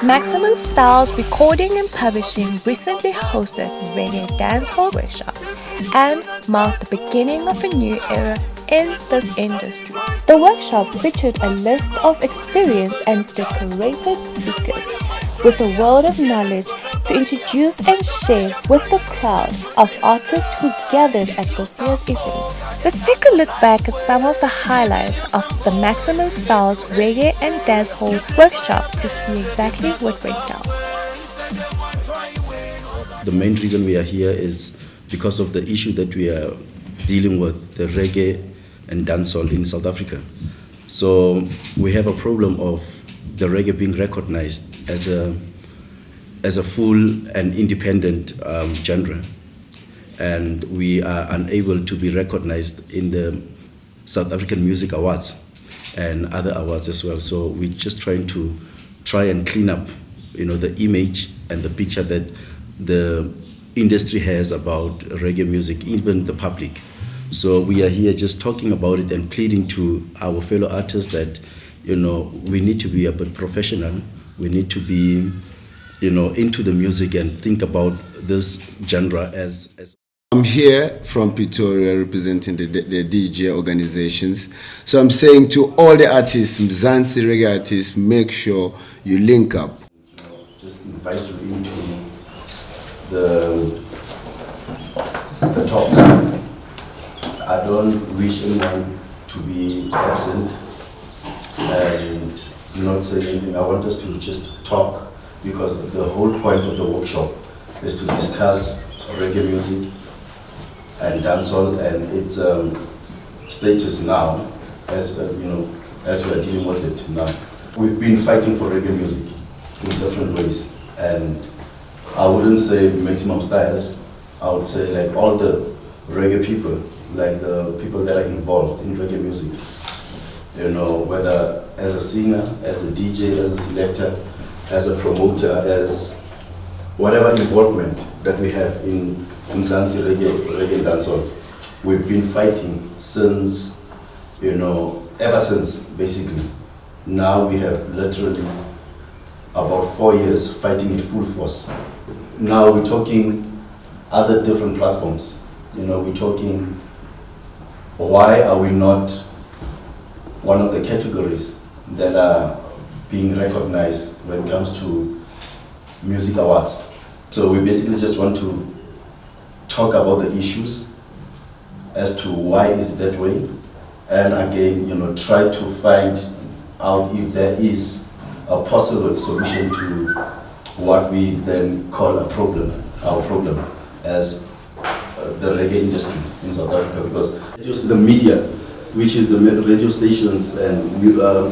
Maximum Styles Recording and Publishing recently hosted Reggae Dancehall workshop and marked the beginning of a new era in this industry. The workshop featured a list of experienced and decorated speakers with a world of knowledge to introduce and share with the crowd of artists who gathered at this year's event. Let's take a look back at some of the highlights of the Maximum Styles Reggae and Dancehall workshop to see exactly what went down. The main reason we are here is because of the issue that we are dealing with, the reggae and dancehall in South Africa. So we have a problem of the reggae being recognized as a full and independent genre, and we are unable to be recognized in the South African Music Awards and other awards as well. So we're just trying and clean up, the image and the picture that the industry has about reggae music, even the public. So we are here just talking about it and pleading to our fellow artists that, we need to be a bit professional. We need to be, into the music and think about this genre as. I'm here from Pretoria representing the DJ organizations. So I'm saying to all the artists, Mzansi reggae artists, make sure you link up. Just invite you into the talks. I don't wish anyone to be absent and not say anything. I want us to just talk, because the whole point of the workshop is to discuss reggae music and dancehall and its status now, as as we're dealing with it now. We've been fighting for reggae music in different ways, and I wouldn't say Maximum Styles. I would say like all the reggae people, like the people that are involved in reggae music. Whether as a singer, as a DJ, as a selector, as a promoter, as whatever involvement that we have in Mzansi reggae dancehall. We've been fighting since, ever since, basically. Now we have literally about 4 years fighting it full force. Now we're talking other different platforms. We're talking, why are we not one of the categories that are being recognized when it comes to music awards? So we basically just want to talk about the issues as to why is it that way, and again, try to find out if there is a possible solution to what we then call a problem, our problem as the reggae industry in South Africa, because just the media, which is the radio stations and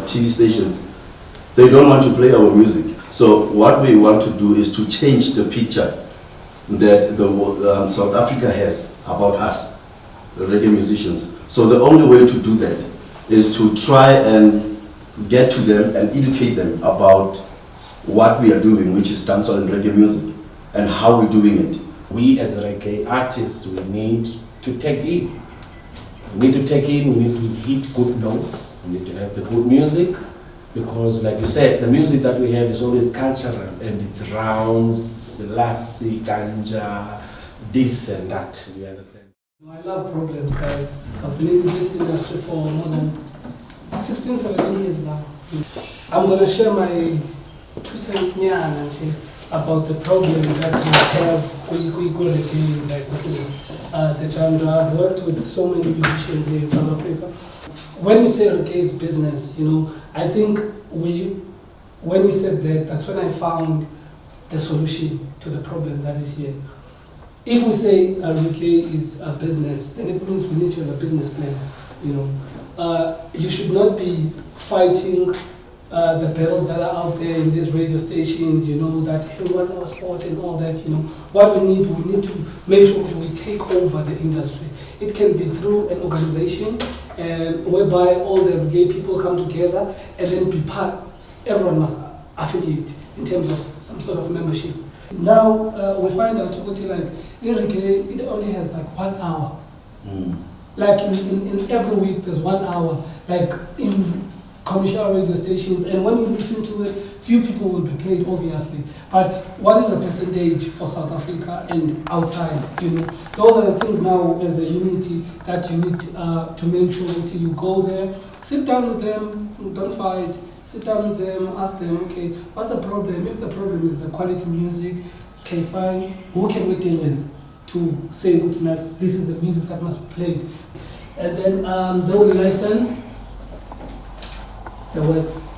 TV stations, they don't want to play our music. So what we want to do is to change the picture that the South Africa has about us, the reggae musicians. So the only way to do that is to try and get to them and educate them about what we are doing, which is dancehall and reggae music, and how we're doing it. We as reggae artists, we need to take in. We need to hit good notes, we need to have the good music, because like you said, the music that we have is always cultural, and it's rounds, Selassie, ganja, this and that, you understand? I love problems, guys. I've been in this industry for more than 16, 17 years now. I'm going to share my 2 cents about the problem that we have again, like the genre. I've worked with so many musicians here in South Africa. When we say reggae is business, I think when we said that, that's when I found the solution to the problem that is here. If we say reggae is a business, then it means we need to have a business plan. You should not be fighting the battles that are out there in these radio stations, that everyone knows sport and all that, What we need to make sure that we take over the industry. It can be through an organization whereby all the reggae people come together and then be part, everyone must affiliate in terms of some sort of membership. Now we find out, like, in reggae, it only has like 1 hour. like in every week there's 1 hour, like in commercial radio stations, and when you listen to it, few people will be played, obviously. But what is the percentage for South Africa and outside? You know, those are the things now as a unity that you need to make sure that you go there, sit down with them, don't fight. Sit down with them, ask them, okay, what's the problem? If the problem is the quality music, okay, fine, who can we deal with to say this is the music that must be played? And then there was a license, the works.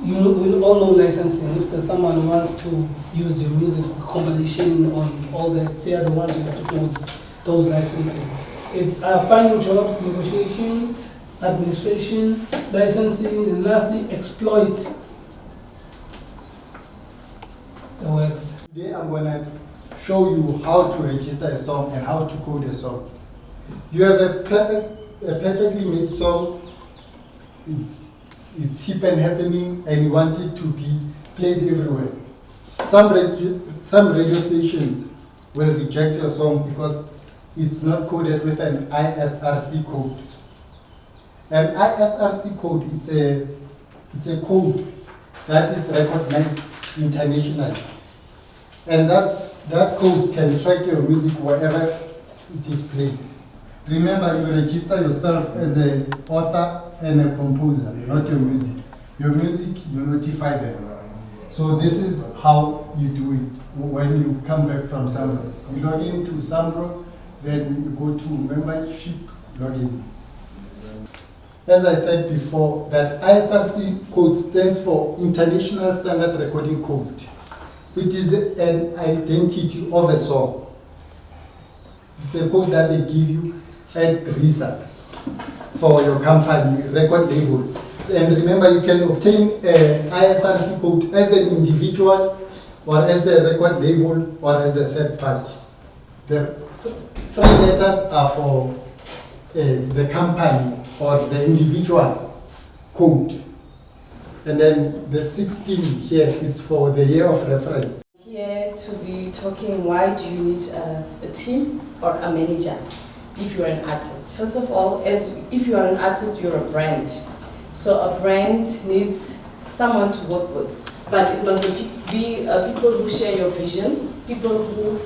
We all know licensing. If there's someone who wants to use your music compilation on all that, they are the ones who have to do those licensing. It's finding jobs, negotiations, administration, licensing, and lastly, exploit the works. Today I'm going to show you how to register a song and how to code a song. You have a perfectly made song, it's hip and happening, and you want it to be played everywhere. Some radio stations will reject your song because it's not coded with an ISRC code. An ISRC code, it's a code that is recognized internationally. And that code can track your music wherever it is played. Remember, you register yourself as an author and a composer, not your music. Your music, you notify them. So this is how you do it when you come back from Sambro. You log into Sambro, then you go to membership, login. As I said before, that ISRC code stands for International Standard Recording Code. It is an identity of a song. It's the code that they give you at RISA for your company, record label. And remember, you can obtain an ISRC code as an individual or as a record label or as a third party. The 3 letters are for the company or the individual code. And then the 16 here is for the year of reference. Here to be talking why do you need a team or a manager if you're an artist. First of all, if you are an artist, you're a brand. So a brand needs someone to work with. But it must be people who share your vision, people who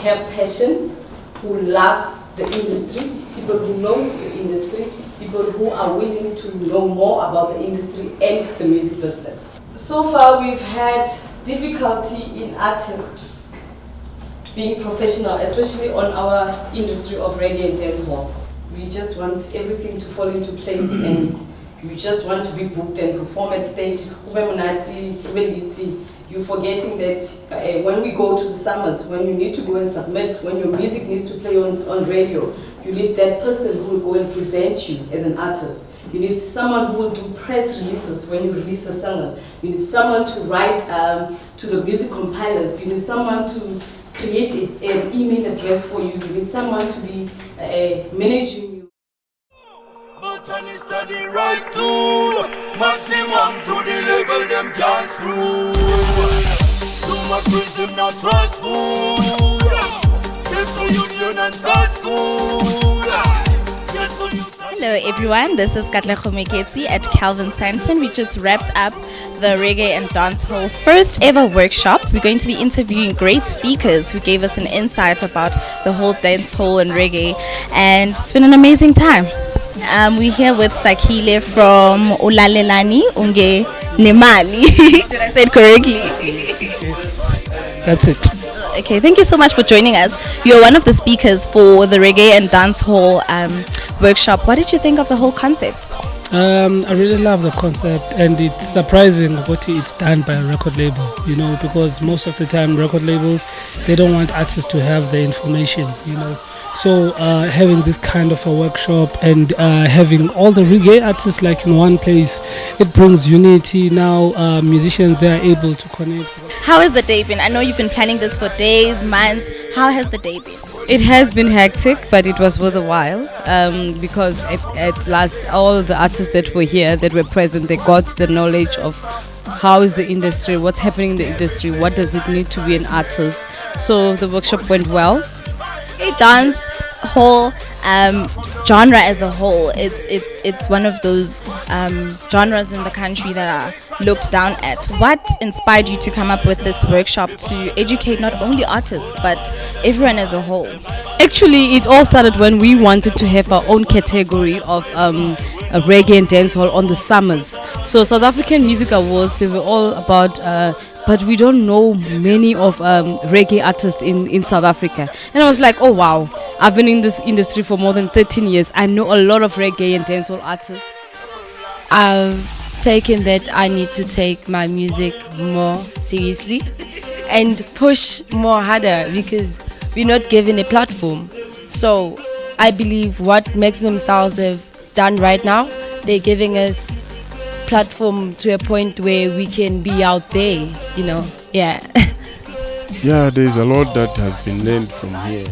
have passion, who loves the industry, people who knows the industry, people who are willing to know more about the industry and the music business. So far we've had difficulty in artists being professional, especially on our industry of reggae and dancehall. We just want everything to fall into place and you just want to be booked and perform at stage. You're forgetting that when we go to the summers, when you need to go and submit, when your music needs to play on radio, you need that person who will go and present you as an artist. You need someone who will do press releases when you release a single. You need someone to write to the music compilers. You need someone to create an email address for you. You need someone to be managing you. But I need study right tool, maximum to the level them can't screw. Too much wisdom not trustful. Get to union and start school. Hello everyone, this is Katlego Meketsi at Calvin Santon. We just wrapped up the Reggae and Dancehall first ever workshop. We're going to be interviewing great speakers who gave us an insight about the whole dancehall and reggae, and it's been an amazing time. We're here with Sakile from Ulalelani Unge Nemali. Did I say it correctly? Yes, that's it. Okay, thank you so much for joining us. You're one of the speakers for the Reggae and Dancehall workshop. What did you think of the whole concept? I really love the concept, and it's surprising what it's done by a record label, you know, because most of the time record labels, they don't want artists to have the information, you know. So having this kind of a workshop and having all the reggae artists like in one place, it brings unity. Now musicians, they are able to connect. How has the day been? I know you've been planning this for days, months. How has the day been? It has been hectic, but it was worth a while because at last all the artists that were here, that were present, they got the knowledge of how is the industry, what's happening in the industry, what does it need to be an artist. So the workshop went well. Hey, dance hall genre as a whole, it's one of those genres in the country that are looked down at. What inspired you to come up with this workshop to educate not only artists but everyone as a whole? Actually, it all started when we wanted to have our own category of reggae and dancehall on the summers. So South African Music Awards, they were all about, but we don't know many of reggae artists in South Africa. And I was like, oh wow, I've been in this industry for more than 13 years. I know a lot of reggae and dancehall artists. I've taken that I need to take my music more seriously and push more harder because we're not given a platform. So I believe what Maximum Styles have done right now, they're giving us platform to a point where we can be out there, yeah. Yeah, there's a lot that has been learned from here.